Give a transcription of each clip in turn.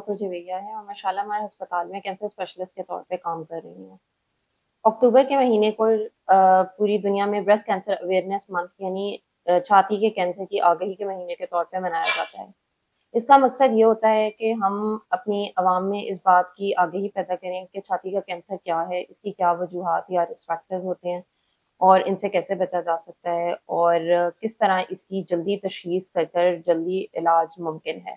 Doctor Javeria है और माशाल्लाह हमारे अस्पताल में कैंसर स्पेशलिस्ट के तौर पे काम कर रही हूँ। अक्टूबर के महीने को पूरी दुनिया में ब्रेस्ट कैंसर अवेयरनेस मंथ यानी छाती के कैंसर की आगाही के महीने के तौर पे मनाया जाता है। इसका मकसद ये होता है कि हम अपनी आवाम में इस बात की आगाही पैदा करें कि छाती का कैंसर क्या है, इसकी क्या वजूहात या रिस्क फैक्टर्स होते हैं और इनसे कैसे बचा जा सकता है और किस तरह इसकी जल्दी तशख़ीस कर जल्दी इलाज मुमकिन है।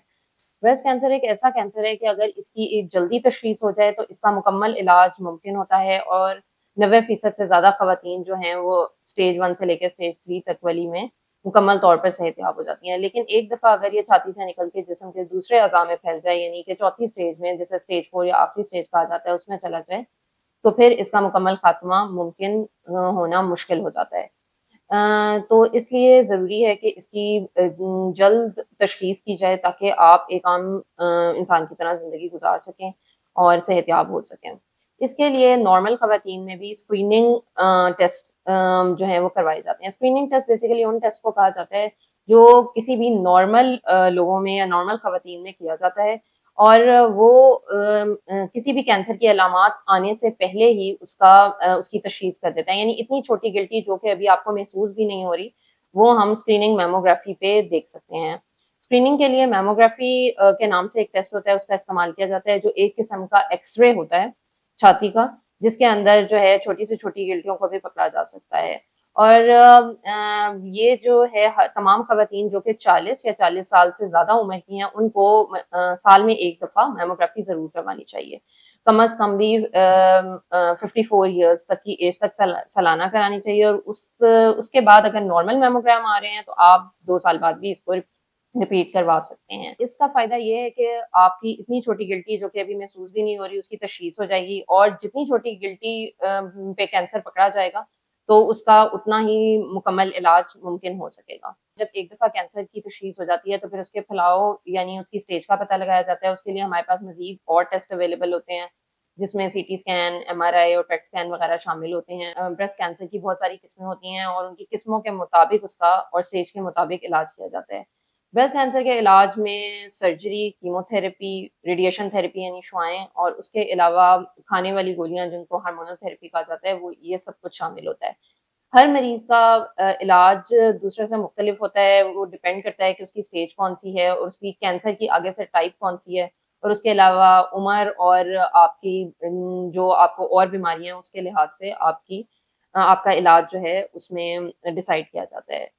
ब्रेस्ट कैंसर एक ऐसा कैंसर है कि अगर इसकी एक जल्दी तशख़ीस हो जाए तो इसका मुकम्मल इलाज मुमकिन होता है और 90% से ज़्यादा ख़वातीन जो हैं वो स्टेज 1 से लेकर स्टेज 3 तक वाली में मुकम्मल तौर पर सेहतयाब हो जाती हैं। लेकिन एक दफ़ा अगर ये छाती से निकल के जिस्म के दूसरे अज़ा में फैल जाए यानी कि चौथी स्टेज में जिसे स्टेज 4 या आखिरी स्टेज कहा जाता है उसमें चला जाए, तो फिर इसका मुकम्मल ख़ात्मा मुमकिन होना मुश्किल हो जाता है। तो इसलिए ज़रूरी है कि इसकी जल्द तशख़ीस की जाए ताकि आप एक आम इंसान की तरह ज़िंदगी गुज़ार सकें और सेहतयाब हो सकें। इसके लिए नॉर्मल ख़वातीन में भी स्क्रीनिंग टेस्ट जो है वो करवाए जाते हैं। स्क्रीनिंग टेस्ट बेसिकली उन टेस्ट को कहा जाता है जो किसी भी नॉर्मल लोगों में या नॉर्मल ख़वातीन में किया जाता है और वो किसी भी कैंसर की अलामात आने से पहले ही उसकी तशख़ीस कर देता है। यानी इतनी छोटी गिल्टी जो कि अभी आपको महसूस भी नहीं हो रही, वो हम स्क्रीनिंग मैमोग्राफी पे देख सकते हैं। स्क्रीनिंग के लिए मैमोग्राफी के नाम से एक टेस्ट होता है, उसका इस्तेमाल किया जाता है, जो एक किस्म का एक्स-रे होता है छाती का, जिसके अंदर जो है छोटी से छोटी गिल्टियों को भी पकड़ा जा सकता है। और ये जो है तमाम ख़वातीन जो कि 40 या 40 साल से ज़्यादा उम्र की हैं, उनको साल में 1 दफ़ा मैमोग्राफी ज़रूर करवानी चाहिए। कम से कम भी 54 इयर्स तक की एज तक सालाना करानी चाहिए और उसके बाद अगर नॉर्मल मैमोग्राम आ रहे हैं, तो आप 2 साल बाद भी इसको रिपीट करवा सकते हैं। इसका फ़ायदा ये है कि आपकी इतनी छोटी गिल्टी जो कि अभी महसूस भी नहीं हो रही, उसकी तशख़ीस हो जाएगी और जितनी छोटी गिल्टी पे कैंसर पकड़ा जाएगा, तो उसका उतना ही मुकम्मल इलाज मुमकिन हो सकेगा। जब एक दफ़ा कैंसर की तशख़ीस हो जाती है, तो फिर उसके फैलाव यानी उसकी स्टेज का पता लगाया जाता है। उसके लिए हमारे पास मज़ीद और टेस्ट अवेलेबल होते हैं, जिसमें सीटी स्कैन, एमआरआई और पेट स्कैन वग़ैरह शामिल होते हैं। ब्रेस्ट कैंसर की बहुत सारी किस्में होती हैं और उनकी किस्मों के मुताबिक उसका और स्टेज के मुताबिक इलाज किया जाता है। ब्रेस्ट कैंसर के इलाज में सर्जरी, कीमोथेरेपी, रेडिएशन थेरेपी यानी शुआएँ और उसके अलावा खाने वाली गोलियाँ जिनको हार्मोनल थेरेपी कहा जाता है, वो ये सब कुछ शामिल होता है। हर मरीज़ का इलाज दूसरे से मुख्तलिफ होता है, वो डिपेंड करता है कि उसकी स्टेज कौन-सी है और उसकी कैंसर की आगे से टाइप कौन-सी है और उसके अलावा उम्र और आपकी जो आपको और बीमारियाँ हैं, उसके लिहाज से आपका इलाज जो है उसमें डिसाइड किया जाता है।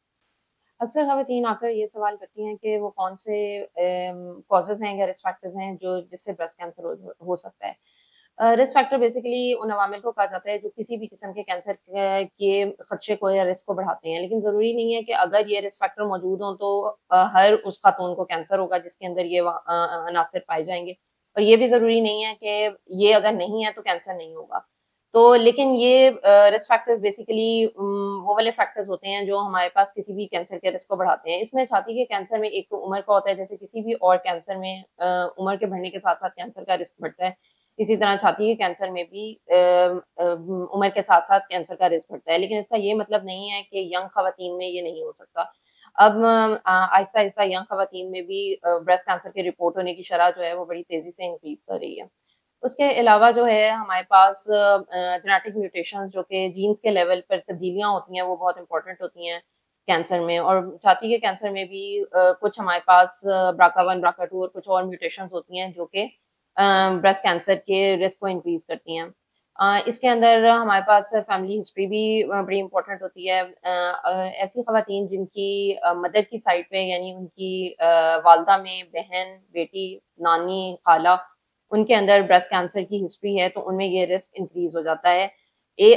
अक्सर ख़वातीन आकर ये सवाल करती हैं कि वो कौन से कॉज़ेज़ हैं या रिस्क फैक्टर्स हैं जो जिससे ब्रेस्ट कैंसर हो सकता है। रिस्क फैक्टर बेसिकली उन अवामिल को कहा जाता है जो किसी भी किस्म के कैंसर के खदशे को या रिस्क को बढ़ाते हैं। लेकिन ज़रूरी नहीं है कि अगर ये रिस्क फैक्टर मौजूद हों तो हर उस खातून को कैंसर होगा जिसके अंदर ये अनासर पाए जाएँगे। और ये भी ज़रूरी नहीं है कि ये अगर नहीं है तो कैंसर नहीं होगा। तो लेकिन ये रिस्क फैक्टर्स बेसिकली वो वाले फैक्टर्स होते हैं जो हमारे पास किसी भी कैंसर के रिस्क को बढ़ाते हैं। इसमें छाती के कैंसर में एक तो उम्र का होता है, जैसे किसी भी और कैंसर में उम्र के बढ़ने के साथ-साथ कैंसर का रिस्क बढ़ता है। इसी तरह छाती के कैंसर में भी उम्र के साथ-साथ कैंसर का रिस्क बढ़ता है। लेकिन इसका ये मतलब नहीं है कि यंग ख़वातीन में ये नहीं हो सकता। अब आहिस्ता-आहिस्ता यंग ख़वातीन में भी ब्रेस्ट कैंसर की रिपोर्ट होने की शरह जो है वो बड़ी तेज़ी से इंक्रीज़ कर रही है। उसके अलावा जो है हमारे पास जेनेटिक म्यूटेशंस जो कि जीन्स के लेवल पर तब्दीलियाँ होती हैं, वो बहुत इम्पोर्टेंट होती हैं कैंसर में और छाती के कैंसर में भी कुछ हमारे पास BRCA1, BRCA2 और कुछ और म्यूटेशंस होती हैं जो कि ब्रेस्ट कैंसर के रिस्क को इंक्रीज़ करती हैं। इसके अंदर हमारे पास फैमिली हिस्ट्री भी बड़ी इम्पोर्टेंट होती है। ऐसी ख़वातीन जिनकी मदर की साइड पे यानी उनकी वालदा में बहन, बेटी, नानी, खाला उनके अंदर ब्रेस्ट कैंसर की हिस्ट्री है, तो उनमें ये रिस्क इंक्रीज़ हो जाता है।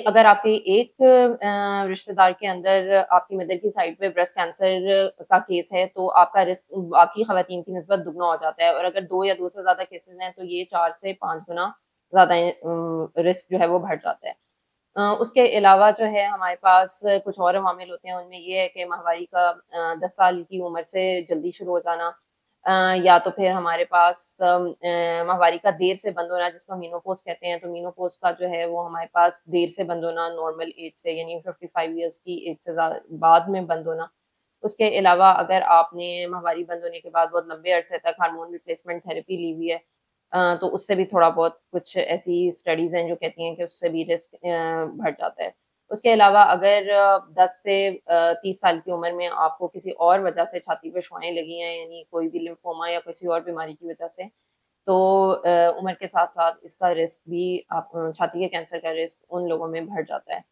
अगर आपके एक रिश्तेदार के अंदर आपकी मदर की साइड पे ब्रेस्ट कैंसर का केस है, तो आपका रिस्क बाकी ख़वातीन की निस्बत दुगना हो जाता है और अगर 2 या 2 से ज़्यादा केसेज़ हैं, तो ये 4 से 5 गुना ज़्यादा रिस्क जो है वो बढ़ जाता है। उसके अलावा जो है हमारे पास कुछ और अवामिल होते हैं, उनमें ये है कि माहवारी का 10 साल की उम्र से जल्दी शुरू हो जाना या तो फिर हमारे पास माहवारी का देर से बंद होना जिसको मेनोपॉज़ कहते हैं, तो मेनोपॉज़ का जो है वो हमारे पास देर से बंद होना नॉर्मल एज से यानी 55 इयर्स की एज से बाद में बंद होना। उसके अलावा अगर आपने माहवारी बंद होने के बाद बहुत लंबे अरसे तक हार्मोन रिप्लेसमेंट थेरेपी ली हुई है, तो उससे भी थोड़ा बहुत कुछ ऐसी स्टडीज़ हैं जो कहती हैं कि उससे भी रिस्क बढ़ जाता है। उसके अलावा अगर 10 से 30 साल की उम्र में आपको किसी और वजह से छाती पे शुआएँ लगी हैं, यानी कोई भी लिम्फोमा या किसी और बीमारी की वजह से, तो उम्र के साथ-साथ इसका रिस्क भी आप छाती के कैंसर का रिस्क उन लोगों में बढ़ जाता है।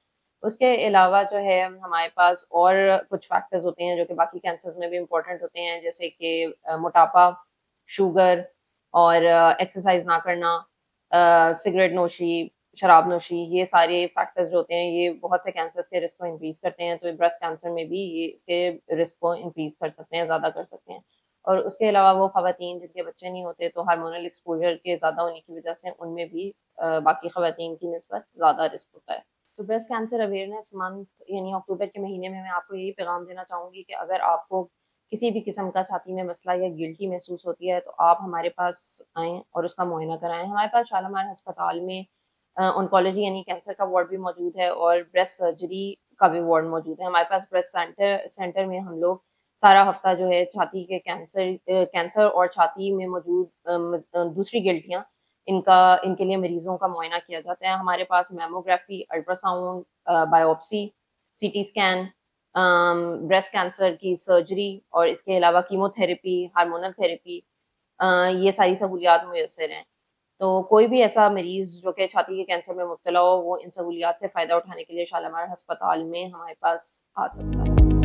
उसके अलावा जो है हमारे पास और कुछ फैक्टर्स होते हैं जो कि बाकी कैंसर्स में भी इम्पोर्टेंट होते हैं, जैसे कि मोटापा, शुगर और एक्सरसाइज़ ना करना, सिगरेट नोशी, शराब नोशी, ये सारे फैक्टर्स जो होते हैं, ये बहुत से कैंसर्स के रिस्क को इंक्रीज़ करते हैं, तो ब्रेस्ट कैंसर में भी ये इसके रिस्क को इंक्रीज़ कर सकते हैं, ज़्यादा कर सकते हैं। और उसके अलावा वो ख़वातीन जिनके बच्चे नहीं होते, तो हार्मोनल एक्सपोज़र के ज़्यादा होने की वजह से उनमें भी बाकी ख़वातीन की निस्बत ज़्यादा रिस्क होता है। तो ब्रेस्ट कैंसर अवेयरनेस मंथ यानी अक्टूबर के महीने में मैं आपको यही पैगाम देना चाहूँगी कि अगर आपको किसी भी किस्म का छाती में मसला या गिल्टी महसूस होती है, तो आप हमारे पास आएँ और उसका मुआयना कराएँ। हमारे पास शालामार अस्पताल में ऑन्कोलॉजी यानी कैंसर का वार्ड भी मौजूद है और ब्रेस्ट सर्जरी का भी वार्ड मौजूद है। हमारे पास ब्रेस्ट सेंटर में हम लोग सारा हफ्ता जो है छाती के कैंसर और छाती में मौजूद दूसरी गिल्टियाँ इनके लिए मरीज़ों का मुआयना किया जाता है। हमारे पास mammography, ultrasound, biopsy, CT scan, breast cancer की सर्जरी और इसके अलावा कीमोथेरेपी, हार्मोनल थेरेपी, ये सारी सहूलियात मुयस्सर हैं। तो कोई भी ऐसा मरीज़ जो कि छाती के कैंसर में मुब्तला हो, वो इन सहूलियात से फ़ायदा उठाने के लिए शालामार अस्पताल में हमारे पास आ सकता है।